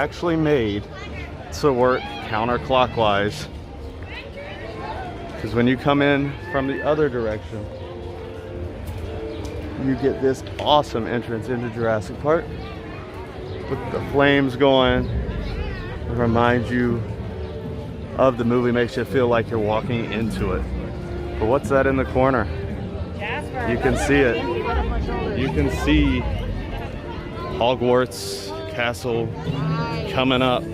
actually made to work counterclockwise. Because when you come in from the other direction, you get this awesome entrance into Jurassic Park with the flames going. It reminds you of the movie, makes you feel like you're walking into it. But what's that in the corner? You can see it. You can see Hogwarts Castle coming up.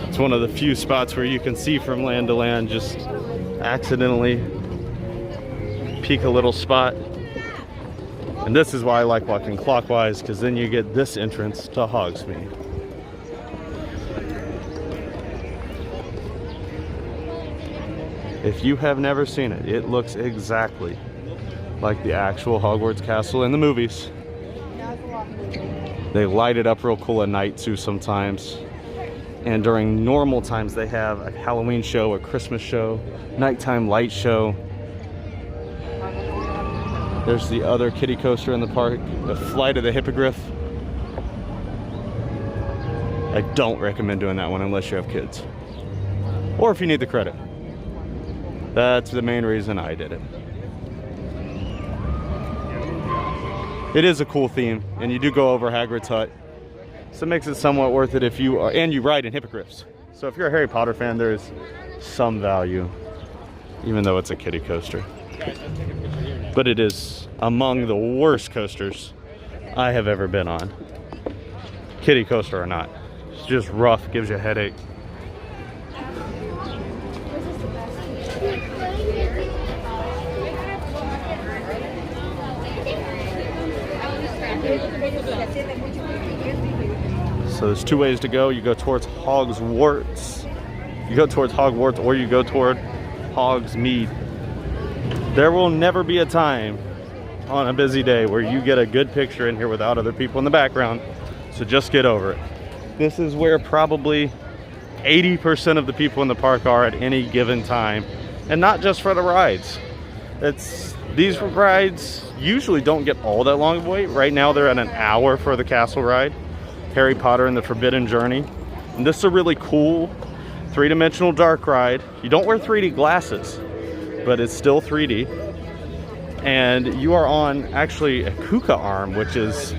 It's one of the few spots where you can see from land to land, just accidentally peek a little spot. And this is why I like walking clockwise, because then you get this entrance to Hogsmeade. If you have never seen it, it looks exactly like the actual Hogwarts Castle in the movies. They light it up real cool at night too sometimes. And during normal times they have a Halloween show, a Christmas show, nighttime light show. There's the other kiddie coaster in the park, the Flight of the Hippogriff. I don't recommend doing that one unless you have kids. Or if you need the credit. That's the main reason I did it. It is a cool theme, and you do go over Hagrid's hut. So it makes it somewhat worth it if you are, and you ride in hippogriffs. So if you're a Harry Potter fan, there's some value, even though it's a kiddie coaster. But it is among the worst coasters I have ever been on. Kiddie coaster or not. It's just rough, gives you a headache. So there's two ways to go. You go towards Hogwarts. You go towards Hogwarts, or you go toward Hogsmeade. There will never be a time on a busy day where you get a good picture in here without other people in the background. So just get over it. This is where probably 80% of the people in the park are at any given time. And not just for the rides. These rides usually don't get all that long of a wait. Right now they're at an hour for the castle ride. Harry Potter and the Forbidden Journey. And this is a really cool three-dimensional dark ride. You don't wear 3D glasses, but it's still 3D. And you are on actually a Kuka arm, which is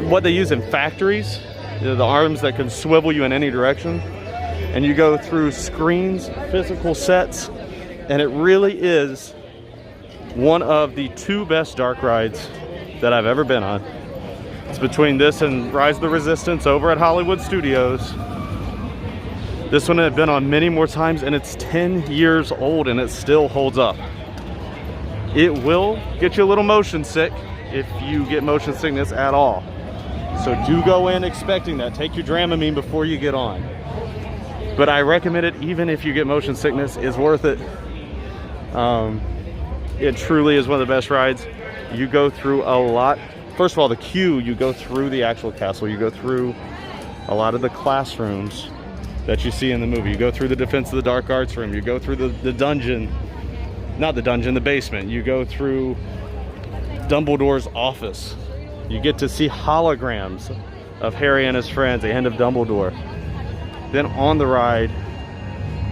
what they use in factories. The arms that can swivel you in any direction. And you go through screens, physical sets, and it really is one of the two best dark rides that I've ever been on. It's between this and Rise of the Resistance over at Hollywood Studios. This one I've been on many more times, and it's 10 years old and it still holds up. It will get you a little motion sick if you get motion sickness at all. So do go in expecting that. Take your Dramamine before you get on. But I recommend it even if you get motion sickness. It's worth it. It truly is one of the best rides. You go through a lot. First of all, the queue, you go through the actual castle. You go through a lot of the classrooms that you see in the movie. You go through the Defense of the Dark Arts room. You go through the dungeon, not the dungeon, the basement. You go through Dumbledore's office. You get to see holograms of Harry and his friends, the Hand of Dumbledore. Then on the ride,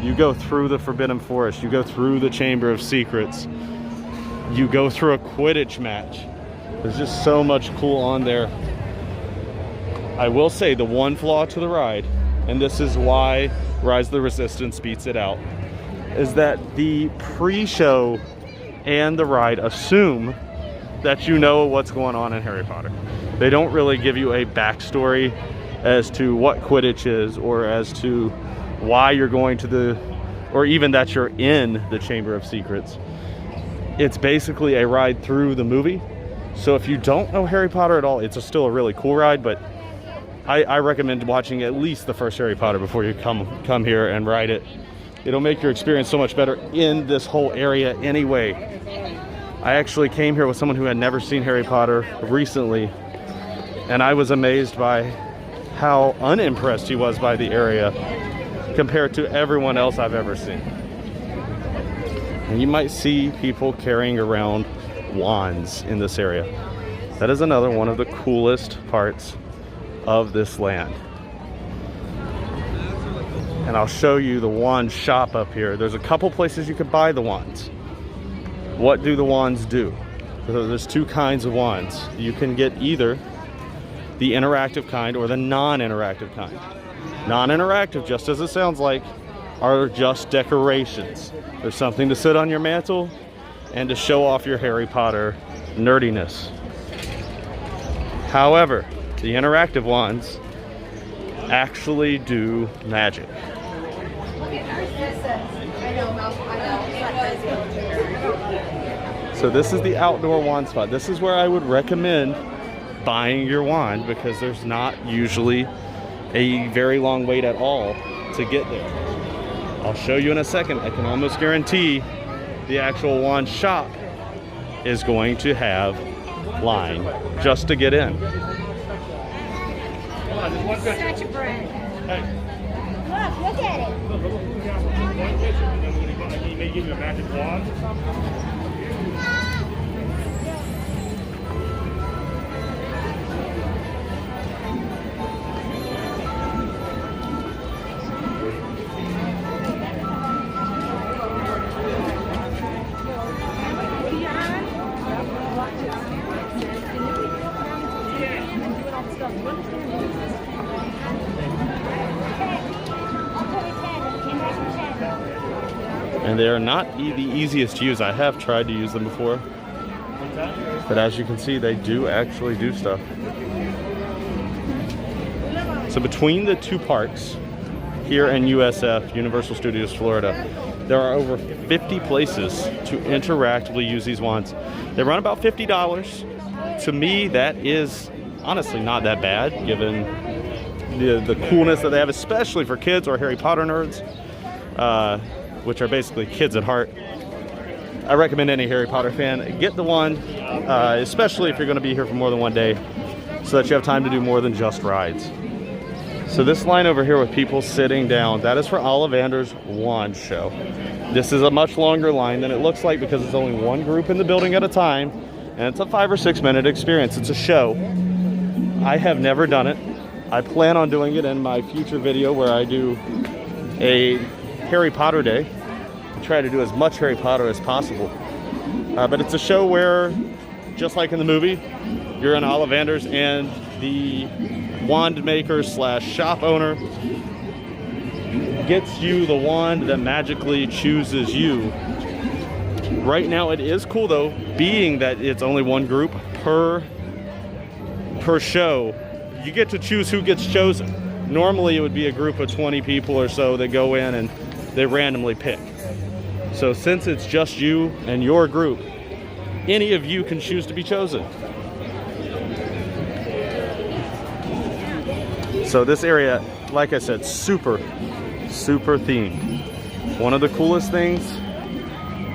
you go through the Forbidden Forest. You go through the Chamber of Secrets. You go through a Quidditch match. There's just so much cool on there. I will say the one flaw to the ride, and this is why Rise of the Resistance beats it out, is that the pre-show and the ride assume that you know what's going on in Harry Potter. They don't really give you a backstory as to what Quidditch is, or as to why you're going to or even that you're in the Chamber of Secrets. It's basically a ride through the movie. So if you don't know Harry Potter at all, it's still a really cool ride, but I recommend watching at least the first Harry Potter before you come here and ride it. It'll make your experience so much better in this whole area anyway. I actually came here with someone who had never seen Harry Potter recently, and I was amazed by how unimpressed he was by the area compared to everyone else I've ever seen. And you might see people carrying around wands in this area. That is another one of the coolest parts of this land. And I'll show you the wand shop up here. There's a couple places you could buy the wands. What do the wands do? So there's two kinds of wands. You can get either the interactive kind or the non-interactive kind. Non-interactive, just as it sounds like, are just decorations. There's something to sit on your mantle and to show off your Harry Potter nerdiness. However, the interactive wands actually do magic. So this is the outdoor wand spot. This is where I would recommend buying your wand, because there's not usually a very long wait at all to get there. I'll show you in a second. I can almost guarantee the actual wand shop is going to have line just to get in. Such a brand. Look at it. He may give you a magic wand or something. And they are not the easiest to use. I have tried to use them before, but as you can see, they do actually do stuff. So between the two parks here in USF, Universal Studios Florida, there are over 50 places to interactively use these wands. They run about $50. To me, that is honestly not that bad, given the coolness that they have, especially for kids or Harry Potter nerds, which are basically kids at heart. I recommend any Harry Potter fan get the wand, especially if you're going to be here for more than one day, so that you have time to do more than just rides. So this line over here with people sitting down, that is for Ollivander's wand show. This is a much longer line than it looks like, because it's only one group in the building at a time, and it's a 5 or 6 minute experience. It's a show. I have never done it. I plan on doing it in my future video where I do a Harry Potter day. I try to do as much Harry Potter as possible. But it's a show where, just like in the movie, you're in Ollivander's and the wand maker slash shop owner gets you the wand that magically chooses you. Right now it is cool though, being that it's only one group per show. You get to choose who gets chosen. Normally it would be a group of 20 people or so that go in and they randomly pick. So since it's just you and your group, any of you can choose to be chosen. So this area, like I said, super themed. One of the coolest things,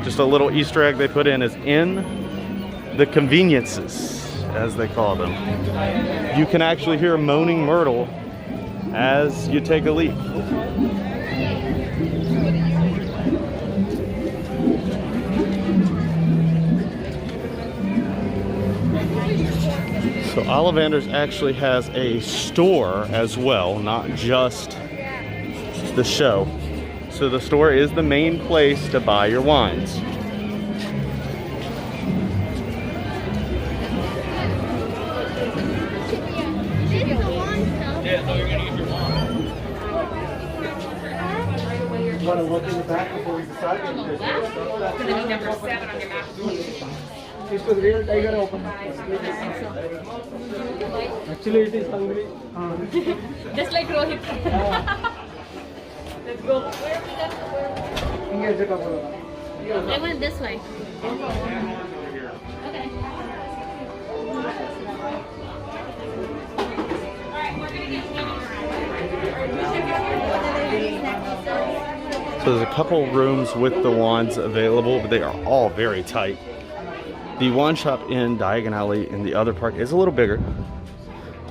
just a little Easter egg they put in, is in the conveniences, as they call them, you can actually hear Moaning Myrtle as you take a leap. So Ollivander's actually has a store as well, not just the show. So the store is the main place to buy your wines. Want to look in the back before we decide? Number 7 on your map. This was real tiger open. Actually, it is hungry. Just like Rohit. Let's go. I went this way. Okay. So there's a couple rooms with the wands available, but they are all very tight. The wand shop in Diagon Alley in the other park is a little bigger.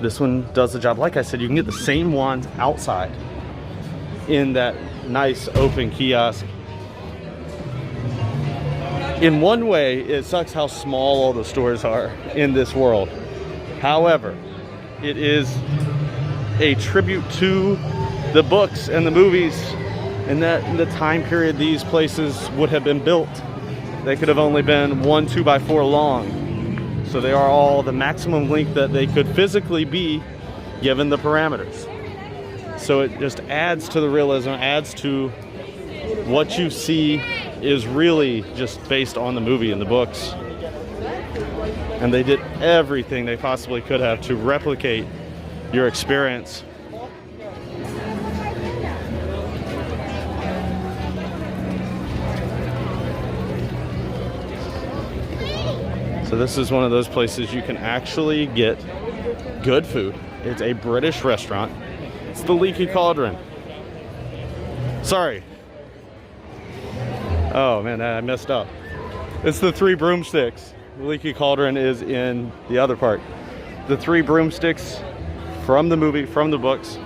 This one does the job. Like I said, you can get the same wands outside in that nice open kiosk. In one way, it sucks how small all the stores are in this world. However, it is a tribute to the books and the movies, and that in the time period these places would have been built, they could have only been 1 2x4 long. So they are all the maximum length that they could physically be given the parameters. So it just adds to the realism, adds to what you see is really just based on the movie and the books. And they did everything they possibly could have to replicate your experience. So this is one of those places you can actually get good food. It's a British restaurant. It's the Leaky Cauldron. Sorry. Oh man, I messed up. It's the Three Broomsticks. The Leaky Cauldron is in the other part. The Three Broomsticks from the movie, from the books.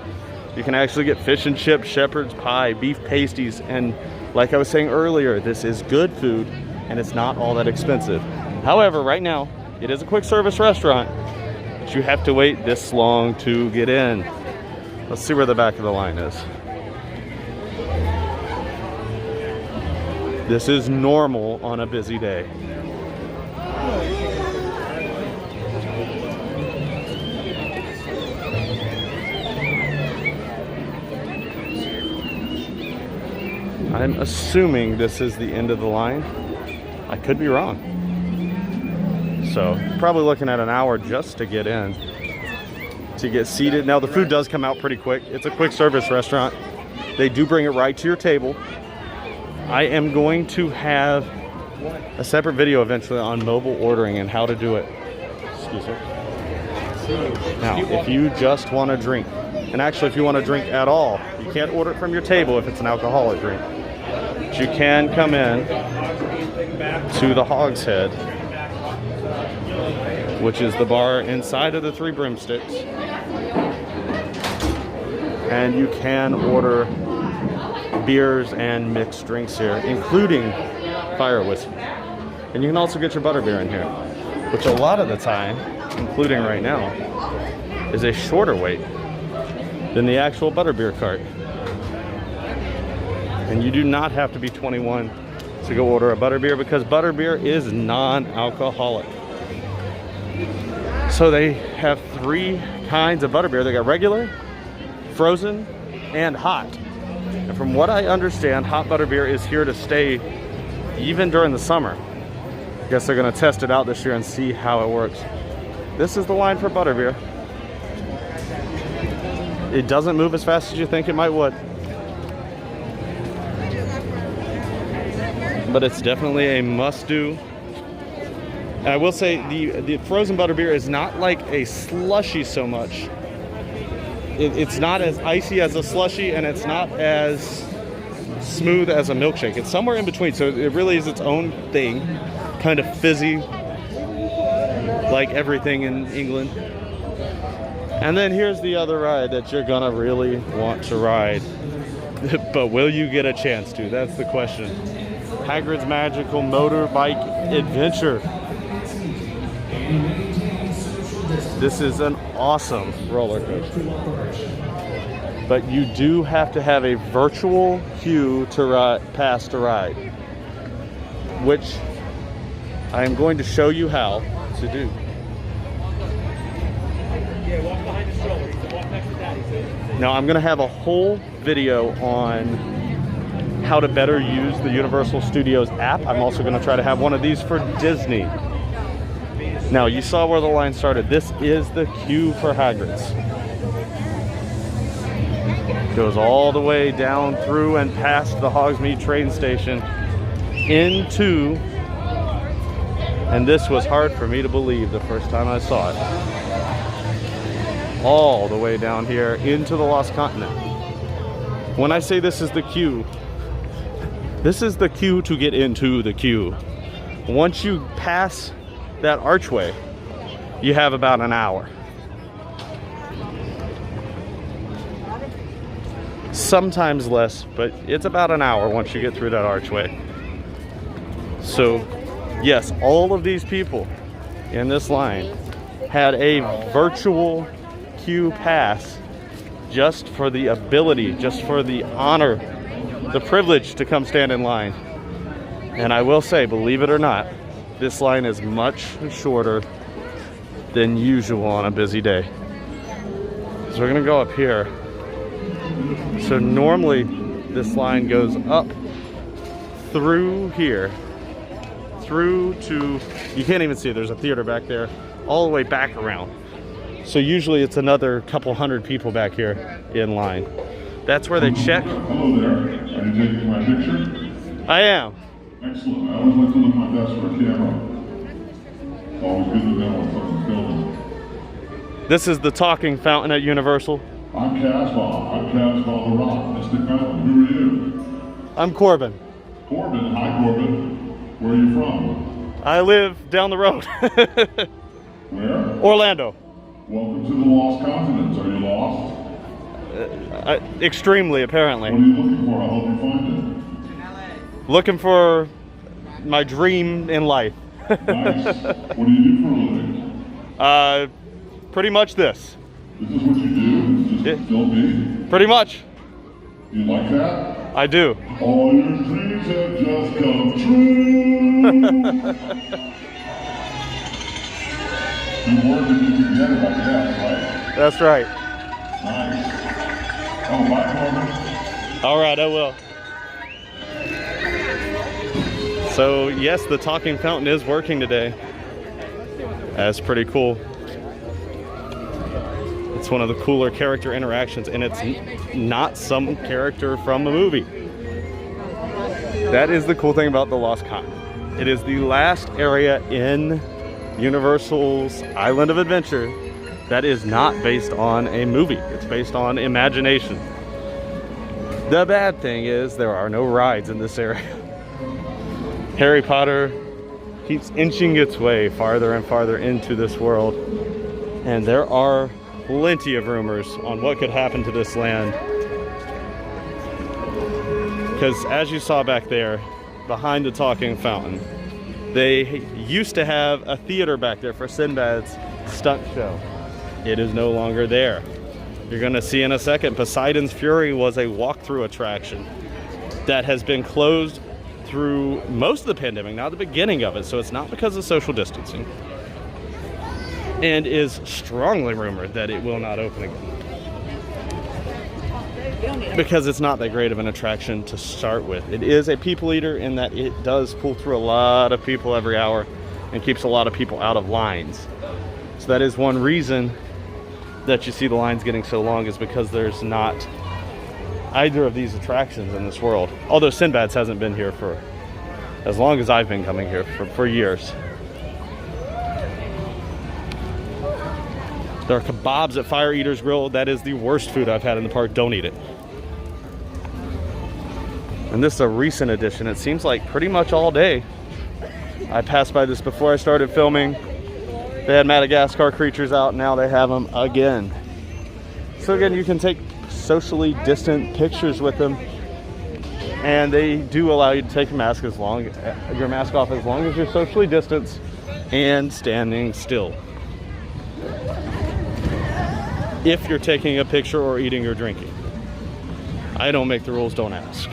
You can actually get fish and chips, shepherd's pie, beef pasties, and like I was saying earlier, this is good food and it's not all that expensive. However, right now, it is a quick service restaurant, but you have to wait this long to get in. Let's see where the back of the line is. This is normal on a busy day. I'm assuming this is the end of the line. I could be wrong. So probably looking at an hour just to get in, to get seated. Now the food does come out pretty quick. It's a quick service restaurant. They do bring it right to your table. I am going to have a separate video eventually on mobile ordering and how to do it. Excuse me. Now, if you just want to drink, and actually if you want to drink at all, you can't order it from your table if it's an alcoholic drink. But you can come in to the Hog's Head, which is the bar inside of the Three Broomsticks. And you can order beers and mixed drinks here, including fire whiskey. And you can also get your butterbeer in here, which a lot of the time, including right now, is a shorter wait than the actual butterbeer cart. And you do not have to be 21 to go order a butterbeer because butterbeer is non-alcoholic. So they have 3 kinds of butterbeer. They got regular, frozen, and hot. And from what I understand, hot butterbeer is here to stay even during the summer. I guess they're gonna test it out this year and see how it works. This is the line for butterbeer. It doesn't move as fast as you think it might would. But it's definitely a must-do. And I will say the frozen butterbeer is not like a slushy so much. It's not as icy as a slushy, and it's not as smooth as a milkshake. It's somewhere in between, so it really is its own thing. Kind of fizzy, like everything in England. And then here's the other ride that you're gonna really want to ride. But will you get a chance to? That's the question. Hagrid's Magical Motorbike Adventure. This is an awesome roller coaster. But you do have to have a virtual queue to pass to ride, which I am going to show you how to do. Now I'm going to have a whole video on how to better use the Universal Studios app. I'm also going to try to have one of these for Disney. Now you saw where the line started. This is the queue for Hagrid's. Goes all the way down through and past the Hogsmeade train station into, and this was hard for me to believe the first time I saw it, all the way down here into the Lost Continent. When I say this is the queue, this is the queue to get into the queue. Once you pass that archway, you have about an hour. Sometimes less, but it's about an hour once you get through that archway. So yes, all of these people in this line had a virtual queue pass just for the ability, just for the honor, the privilege to come stand in line. And I will say, believe it or not, this line is much shorter than usual on a busy day. So we're gonna go up here. So normally this line goes up through here, through to, you can't even see it, there's a theater back there, all the way back around. So usually it's another couple hundred people back here in line. That's where they check. Hello there. Are you taking my picture? I am. Excellent. I always like to look my best for a camera. It's always good to know when someone's filming. This is the talking fountain at Universal. I'm Casbah. I'm Casbah the Rock, Mystic Mountain. Who are you? I'm Corbin. Corbin. Hi, Corbin. Where are you from? I live down the road. Where? Orlando. Welcome to the Lost Continents. Are you lost? Extremely, apparently. What are you looking for? I'll help you find Looking for my dream in life. it. Nice. What do you do for a living? Pretty much this. This is what you do? Just film me? Pretty much. You like that? I do. All your dreams have just come true. Good work if you can get it, I guess, right? That's right. Nice. Oh, bye, Corbin. All right, I will. So yes, the talking fountain is working today. That's pretty cool. It's one of the cooler character interactions, and it's not some character from a movie. That is the cool thing about the Lost Continent. It is the last area in Universal's Island of Adventure that is not based on a movie. It's based on imagination. The bad thing is there are no rides in this area. Harry Potter keeps inching its way farther and farther into this world, and there are plenty of rumors on what could happen to this land. Because as you saw back there, behind the talking fountain, they used to have a theater back there for Sinbad's stunt show. It is no longer there. You're gonna see in a second, Poseidon's Fury was a walkthrough attraction that has been closed through most of the pandemic, not the beginning of it, so it's not because of social distancing, and is strongly rumored that it will not open again because it's not that great of an attraction to start with. It is a people eater in that it does pull through a lot of people every hour and keeps a lot of people out of lines. So that is one reason that you see the lines getting so long, is because there's not either of these attractions in this world. Although Sinbad's hasn't been here for as long as I've been coming here, for years. There are kebabs at Fire Eater's Grill. That is the worst food I've had in the park. Don't eat it. And this is a recent addition. It seems like pretty much all day. I passed by this before I started filming. They had Madagascar creatures out. Now they have them again. So again, you can take socially distant pictures with them. And they do allow you to take your mask off as long as you're socially distanced and standing still. If you're taking a picture or eating or drinking. I don't make the rules, don't ask.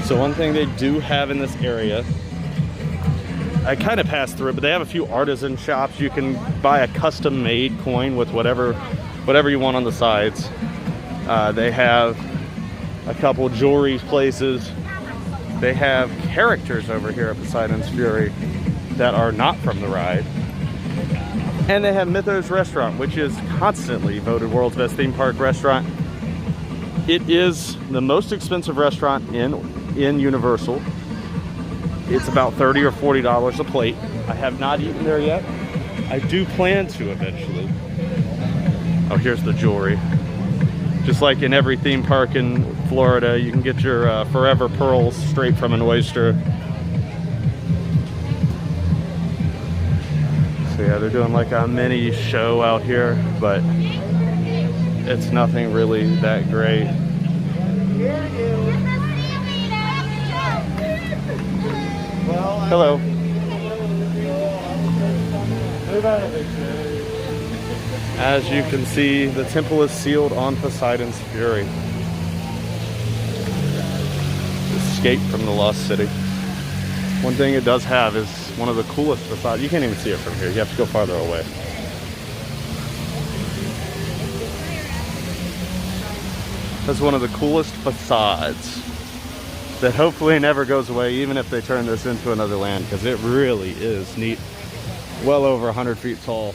So one thing they do have in this area, I kind of passed through it, but they have a few artisan shops. You can buy a custom-made coin with whatever you want on the sides. They have a couple jewelry places. They have characters over here at Poseidon's Fury that are not from the ride. And they have Mythos Restaurant, which is constantly voted world's best theme park restaurant. It is the most expensive restaurant in Universal. It's about $30 or $40 a plate. I have not eaten there yet. I do plan to eventually. Oh, here's the jewelry. Just like in every theme park in Florida, you can get your forever pearls straight from an oyster. So yeah, they're doing like a mini show out here, but it's nothing really that great. Well, Hello. Maybe As you can see, the temple is sealed on Poseidon's fury. Escape from the lost city. One thing it does have is one of the coolest facades. You can't even see it from here. You have to go farther away. That's one of the coolest facades that hopefully never goes away, even if they turn this into another land, because it really is neat. Well over 100 feet tall.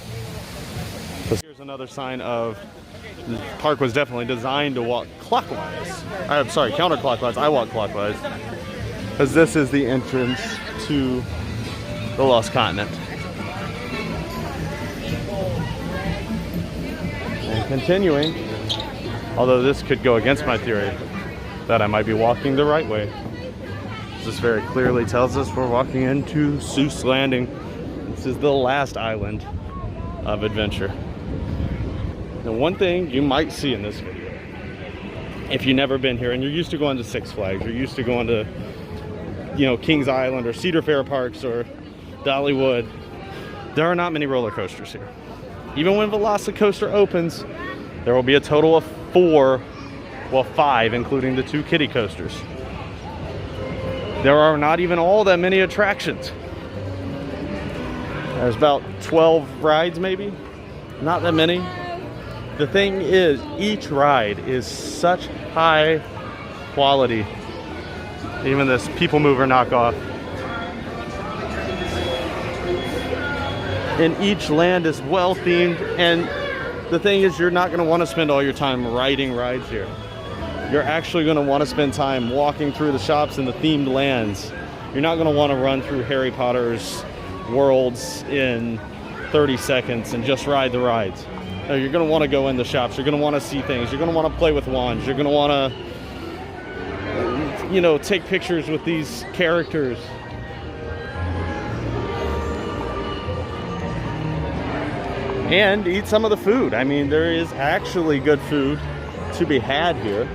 Here's another sign of the park was definitely designed to walk clockwise. I'm sorry, counterclockwise. I walk clockwise, because this is the entrance to the Lost Continent. And continuing, although this could go against my theory that I might be walking the right way. This very clearly tells us we're walking into Seuss Landing. This is the last island of adventure. Now, one thing you might see in this video, if you've never been here and you're used to going to Six Flags, you're used to going to, you know, Kings Island or Cedar Fair parks or Dollywood, there are not many roller coasters here. Even when Velocicoaster opens, there will be a total of 5, including the 2 kiddie coasters. There are not even all that many attractions. There's about 12 rides, maybe. Not that many. The thing is, each ride is such high quality. Even this People Mover knockoff. And each land is well themed, and the thing is, you're not going to want to spend all your time riding rides here. You're actually going to want to spend time walking through the shops and the themed lands. You're not going to want to run through Harry Potter's worlds in 30 seconds and just ride the rides. No, you're going to want to go in the shops. You're going to want to see things. You're going to want to play with wands. You're going to want to, you know, take pictures with these characters. And eat some of the food. I mean, there is actually good food to be had here.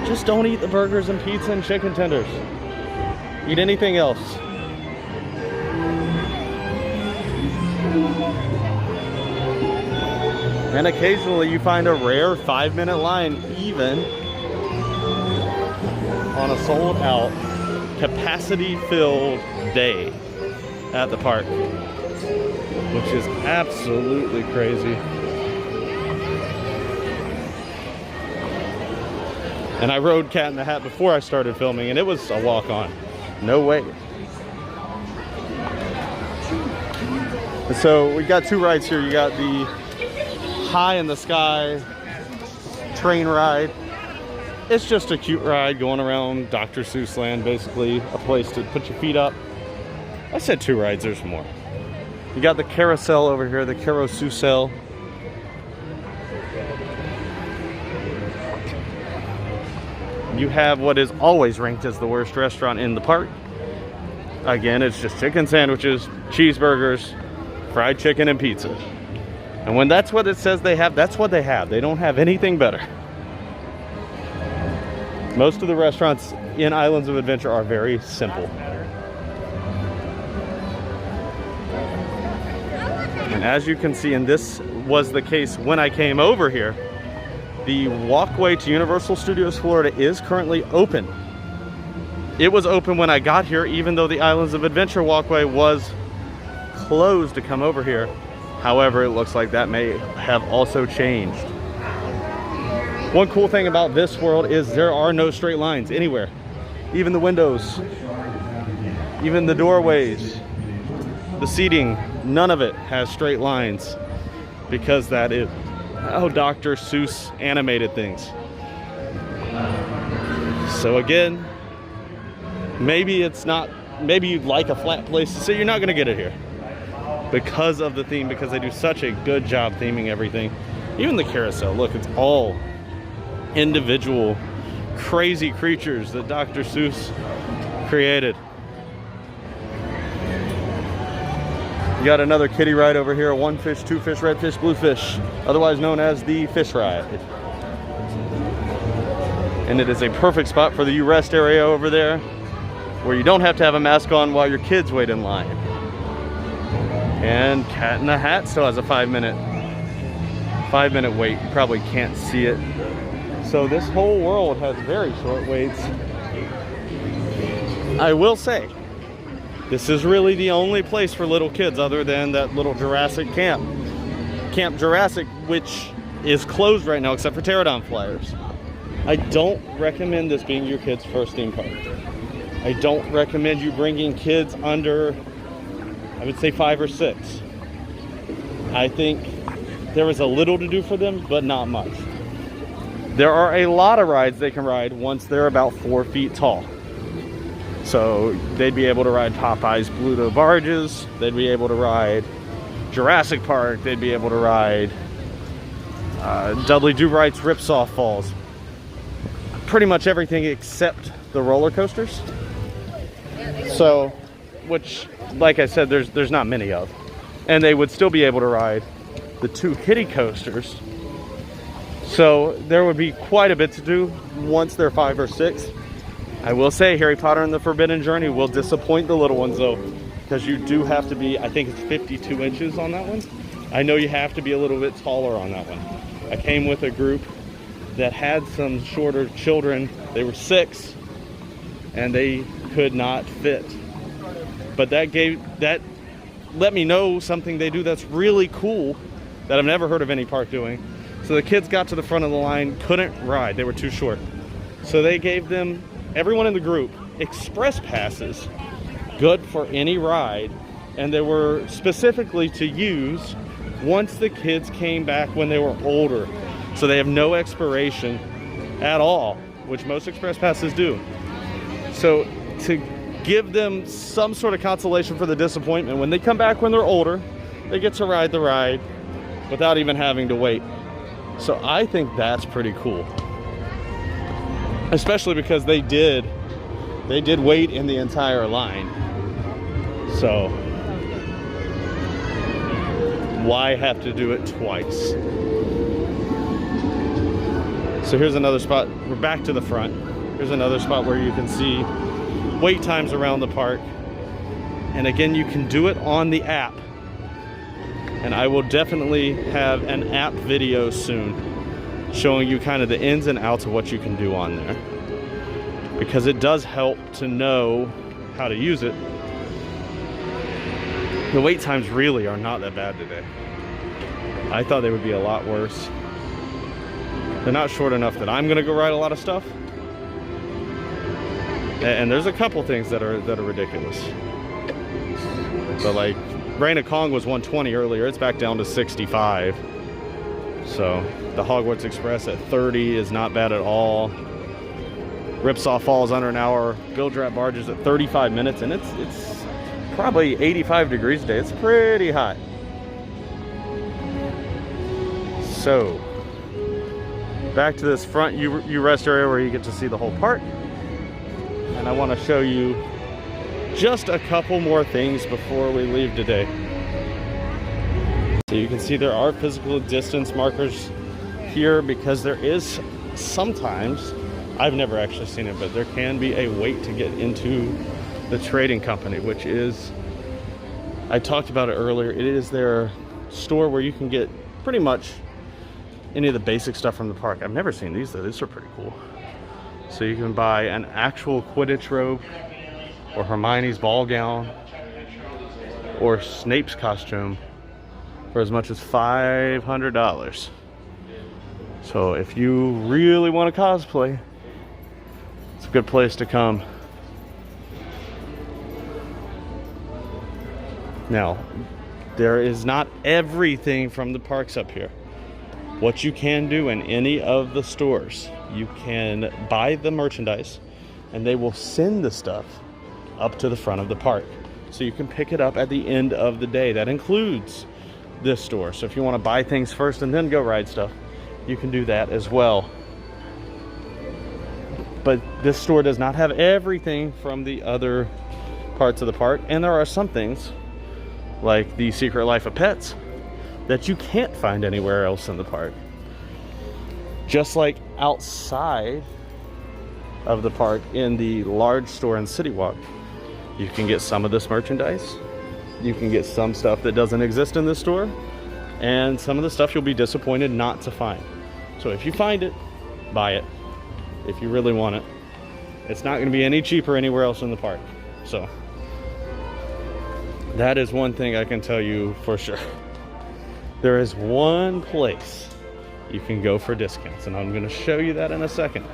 Just don't eat the burgers and pizza and chicken tenders. Eat anything else. And occasionally you find a rare 5-minute line, even on a sold out, capacity filled day at the park, which is absolutely crazy. And I rode Cat in the Hat before I started filming, and it was a walk on. No way. So we got 2 rides here. You got the High in the Sky train ride. It's just a cute ride going around Dr. Seuss Land, basically a place to put your feet up. I said 2 rides, there's more. You got the carousel over here, the carousel. You have what is always ranked as the worst restaurant in the park. Again, it's just chicken sandwiches, cheeseburgers, fried chicken, and pizza. And when that's what it says they have, that's what they have. They don't have anything better. Most of the restaurants in Islands of Adventure are very simple. And as you can see, and this was the case when I came over here, the walkway to Universal Studios Florida is currently open. It was open when I got here, even though the Islands of Adventure walkway was closed to come over here. However, it looks like that may have also changed. One cool thing about this world is there are no straight lines anywhere. Even the windows, even the doorways, the seating, none of it has straight lines, because that is how Dr. Seuss animated things. So again, maybe it's not, maybe you'd like a flat place to sit. You're not gonna get it here because of the theme, because they do such a good job theming everything. Even the carousel, look, it's all individual crazy creatures that Dr. Seuss created. You got another kiddie ride over here, a 1 fish, 2 fish, red fish, blue fish, otherwise known as the fish ride. And it is a perfect spot for the you rest area over there, where you don't have to have a mask on while your kids wait in line. And Cat in the Hat still has a 5-minute wait. You probably can't see it. So this whole world has very short waits. I will say, this is really the only place for little kids other than that little Jurassic camp. Camp Jurassic, which is closed right now except for Pterodon flyers. I don't recommend this being your kid's first theme park. I don't recommend you bringing kids under, I would say 5 or 6. I think there is a little to do for them, but not much. There are a lot of rides they can ride once they're about 4 feet tall. So they'd be able to ride Popeye's Pluto barges, they'd be able to ride Jurassic Park, they'd be able to ride Dudley Do-Right's Ripsaw Falls. Pretty much everything except the roller coasters. So, which, like I said, there's not many of. And they would still be able to ride the 2 kiddie coasters. So there would be quite a bit to do once they're 5 or 6. I will say Harry Potter and the Forbidden Journey will disappoint the little ones though, because you do have to be, I think it's 52 inches on that one. I know you have to be a little bit taller on that one. I came with a group that had some shorter children. They were 6 and they could not fit. But that let me know something they do that's really cool that I've never heard of any park doing. So the kids got to the front of the line, couldn't ride, they were too short. So they gave them, everyone in the group, express passes, good for any ride, and they were specifically to use once the kids came back when they were older. So they have no expiration at all, which most express passes do. So to give them some sort of consolation for the disappointment, when they come back when they're older, they get to ride the ride without even having to wait. So I think that's pretty cool. Especially because they did wait in the entire line. So why have to do it twice? So here's another spot. We're back to the front. Here's another spot where you can see wait times around the park. And again, you can do it on the app. And I will definitely have an app video soon showing you kind of the ins and outs of what you can do on there. Because it does help to know how to use it. The wait times really are not that bad today. I thought they would be a lot worse. They're not short enough that I'm gonna go ride a lot of stuff. And there's a couple things that are ridiculous. But like Reign of Kong was 120 earlier, it's back down to 65. So the Hogwarts Express at 30 is not bad at all. Ripsaw Falls under an hour. Go-Drat barges at 35 minutes, and it's probably 85 degrees today. It's pretty hot. So back to this front you rest area where you get to see the whole park. And I want to show you just a couple more things before we leave today. So you can see there are physical distance markers here because there is sometimes, I've never actually seen it, but there can be a wait to get into the trading company, which is, I talked about it earlier, it is their store where you can get pretty much any of the basic stuff from the park. I've never seen these though, these are pretty cool. So you can buy an actual Quidditch robe, or Hermione's ball gown, or Snape's costume for as much as $500. So if you really want to cosplay, it's a good place to come. Now, there is not everything from the parks up here. What you can do in any of the stores, you can buy the merchandise and they will send the stuff up to the front of the park. So you can pick it up at the end of the day. That includes this store. So if you want to buy things first and then go ride stuff, you can do that as well. But this store does not have everything from the other parts of the park. And there are some things, like the Secret Life of Pets, that you can't find anywhere else in the park. Just like outside of the park in the large store in City Walk, you can get some of this merchandise, You can get some stuff that doesn't exist in this store, and some of the stuff you'll be disappointed not to find. So if you find it, buy it if you really want it. It's not going to be any cheaper anywhere else in the park. So that is one thing I can tell you for sure. There is one place you can go for discounts, and I'm going to show you that in a second.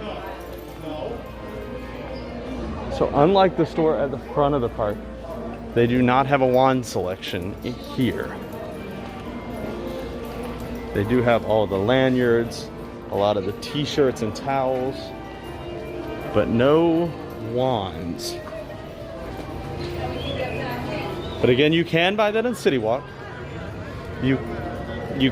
So unlike the store at the front of the park, they do not have a wand selection here. They do have all the lanyards, a lot of the t-shirts and towels, but no wands. But again, you can buy that in City Walk. You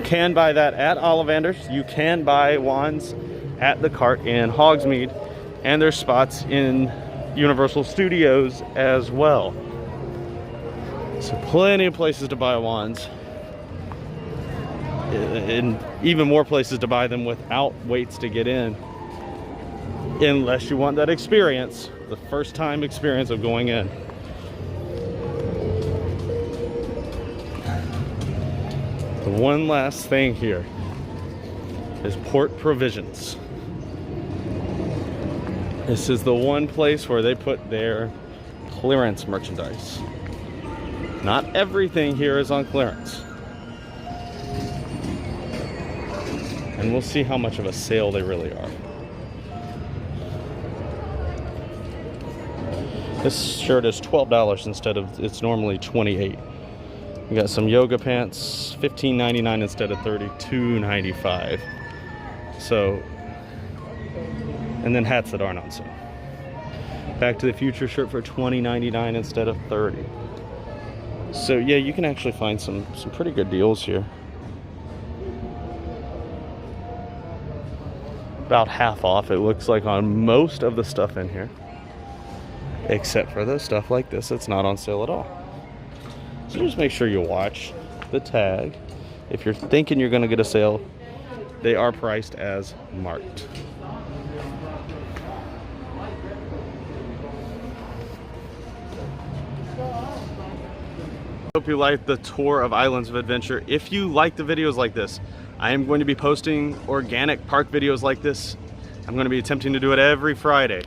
can buy that at Ollivander's. You can buy wands at the cart in Hogsmeade, and there's spots in Universal Studios as well. So plenty of places to buy wands, and even more places to buy them without waits to get in, unless you want that experience, the first time experience of going in. The one last thing here is Port Provisions. This is the one place where they put their clearance merchandise. Not everything here is on clearance. And we'll see how much of a sale they really are. This shirt is $12 instead of, it's normally $28. We got some yoga pants, $15.99 instead of $32.95. So, and then hats that aren't on sale. Back to the Future shirt for $20.99 instead of $30. So yeah, you can actually find some pretty good deals here. About half off, it looks like, on most of the stuff in here, except for the stuff like this that's not on sale at all. So just make sure you watch the tag. If you're thinking you're going to get a sale, they are priced as marked. Hope you liked the tour of Islands of Adventure. If you like the videos like this, I am going to be posting organic park videos like this. I'm going to be attempting to do it every Friday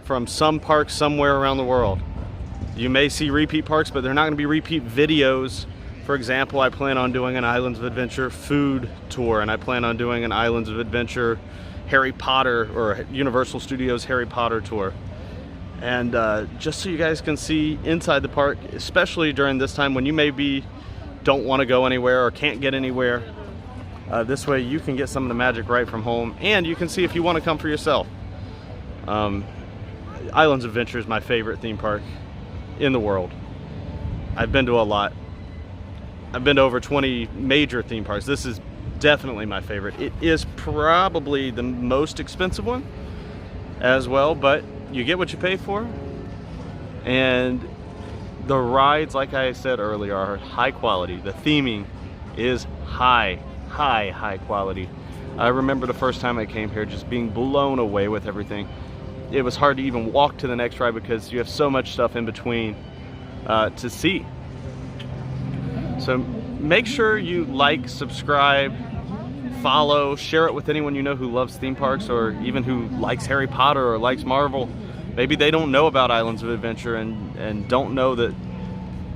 from some park somewhere around the world. You may see repeat parks, but they're not going to be repeat videos. For example, I plan on doing an Islands of Adventure food tour, and I plan on doing an Islands of Adventure Harry Potter or Universal Studios Harry Potter tour. And just so you guys can see inside the park, especially during this time when you maybe don't want to go anywhere or can't get anywhere. This way you can get some of the magic right from home, and you can see if you want to come for yourself. Islands of Adventure is my favorite theme park in the world. I've been to a lot. I've been to over 20 major theme parks. This is definitely my favorite. It is probably the most expensive one as well, but you get what you pay for. And the rides, like I said earlier, are high quality. The theming is high quality. I remember the first time I came here just being blown away with everything. It was hard to even walk to the next ride because you have so much stuff in between to see. So make sure you like, subscribe, follow, share it with anyone you know who loves theme parks, or even who likes Harry Potter or likes Marvel. Maybe they don't know about Islands of Adventure and don't know that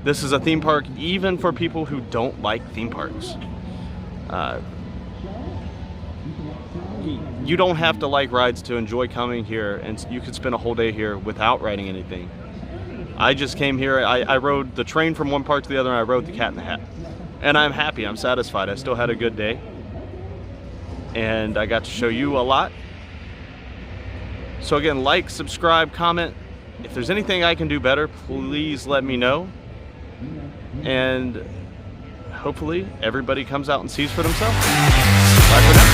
this is a theme park even for people who don't like theme parks. You don't have to like rides to enjoy coming here, and you could spend a whole day here without riding anything. I just came here, I rode the train from one park to the other, and I rode the Cat in the Hat. And I'm happy, I'm satisfied. I still had a good day. And I got to show you a lot. So again, like, subscribe, comment. If there's anything I can do better, please let me know. And hopefully everybody comes out and sees for themselves. Bye for now.